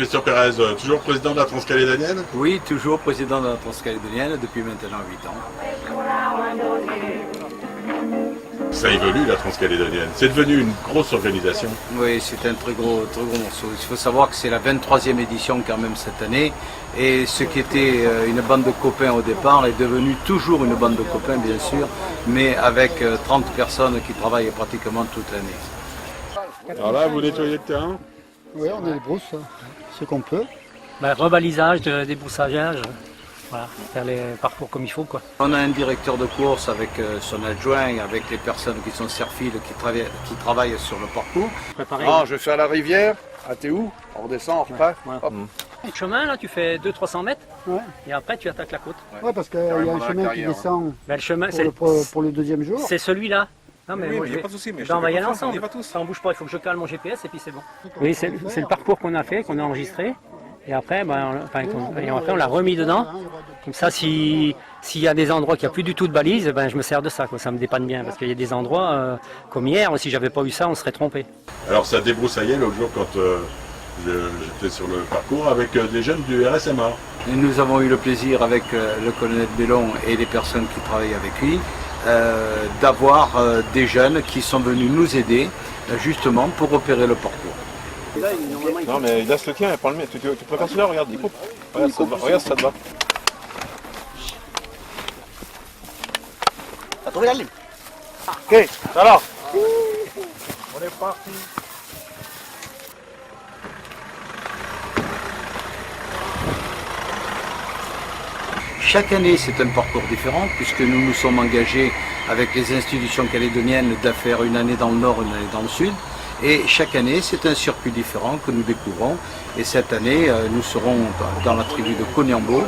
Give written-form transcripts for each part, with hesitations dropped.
Christian Pérez, toujours président de la Transcalédonienne? Oui, toujours président de la Transcalédonienne depuis maintenant 8 ans. Ça évolue la Transcalédonienne, c'est devenu une grosse organisation. Oui, c'est un très gros morceau. Il faut savoir que c'est la 23e édition quand même cette année. Et ce qui était une bande de copains au départ est devenu toujours une bande de copains bien sûr, mais avec 30 personnes qui travaillent pratiquement toute l'année. Alors là, vous nettoyez le terrain? Oui, on a les brousses, ce qu'on peut. Rebalisage, débroussaillage, voilà, faire les parcours comme il faut, quoi. On a un directeur de course avec son adjoint, avec les personnes qui sont serfiles, qui travaillent sur le parcours. Préparer. Ah, je vais faire la rivière, à Théou, on redescend, on repart. Voilà. Hop. Le chemin, là, tu fais 200-300 mètres, Ouais, et après tu attaques la côte. ouais parce qu'il y a Carrément un dans la chemin qui carrière, descend Le chemin, pour le deuxième jour. c'est celui-là. Non, mais Oui, moi, mais je y a vais- pas de souci, mais je Ben, on te va y fais aller confiance, on ensemble. y va tous. Ça, on bouge pas, il faut que je cale mon GPS et puis c'est bon. Oui, c'est le parcours qu'on a fait, qu'on a enregistré. Et après, on l'a remis dedans. Comme ça, s'il y a des endroits qui n'ont plus du tout de balises, ben, je me sers de ça, quoi. Ça me dépanne bien. Parce qu'il y a des endroits, comme hier, si j'avais pas eu ça, on serait trompé. Alors ça débroussaillait l'autre jour quand j'étais sur le parcours avec des jeunes du RSMA. Et nous avons eu le plaisir avec le colonel Bellon et les personnes qui travaillent avec lui d'avoir des jeunes qui sont venus nous aider justement pour repérer le parcours. Non, mais laisse le tien et prends le mien. Tu préfères celui-là, regarde, il coupe. Regarde, ça te va. Regarde, ça te va. T'as trouvé la ligne? Ok, alors. On est parti. Chaque année, c'est un parcours différent puisque nous nous sommes engagés avec les institutions calédoniennes de faire une année dans le nord, une année dans le sud. Et chaque année, c'est un circuit différent que nous découvrons. Et cette année, nous serons dans la tribu de Koniambo,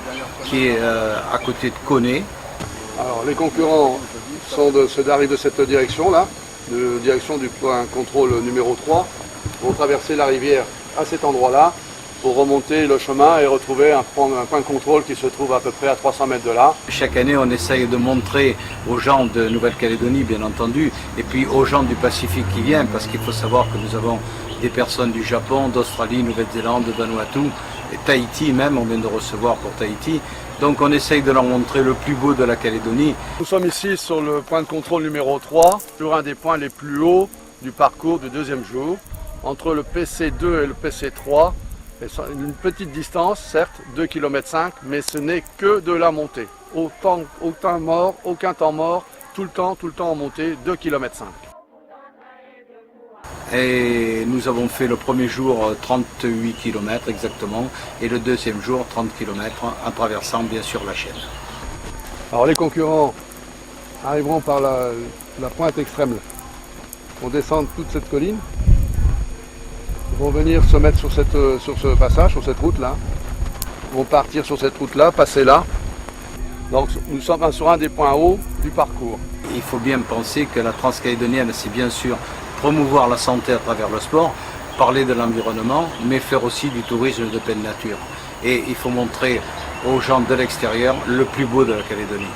qui est à côté de Koné. Alors, les concurrents arrivent de cette direction-là, de direction du point contrôle numéro 3, vont traverser la rivière à cet endroit-là pour remonter le chemin et retrouver un point de contrôle qui se trouve à peu près à 300 mètres de là. Chaque année, on essaye de montrer aux gens de Nouvelle-Calédonie, bien entendu, et puis aux gens du Pacifique qui viennent, parce qu'il faut savoir que nous avons des personnes du Japon, d'Australie, Nouvelle-Zélande, de Vanuatu, et Tahiti même, on vient de recevoir pour Tahiti. Donc on essaye de leur montrer le plus beau de la Calédonie. Nous sommes ici sur le point de contrôle numéro 3, sur un des points les plus hauts du parcours du deuxième jour, entre le PC2 et le PC3. Une petite distance, certes, 2,5 km, mais ce n'est que de la montée. Aucun temps mort, tout le temps en montée, 2,5 km. Et nous avons fait le premier jour 38 km exactement, et le deuxième jour 30 km en traversant bien sûr la chaîne. Alors les concurrents arriveront par la pointe extrême. On descend toute cette colline. Ils vont venir se mettre sur ce passage, sur cette route-là. Ils vont partir sur cette route-là, passer là. Donc nous sommes sur un des points hauts du parcours. Il faut bien penser que la Transcalédonienne, c'est bien sûr promouvoir la santé à travers le sport, parler de l'environnement, mais faire aussi du tourisme de pleine nature. Et il faut montrer aux gens de l'extérieur le plus beau de la Calédonie.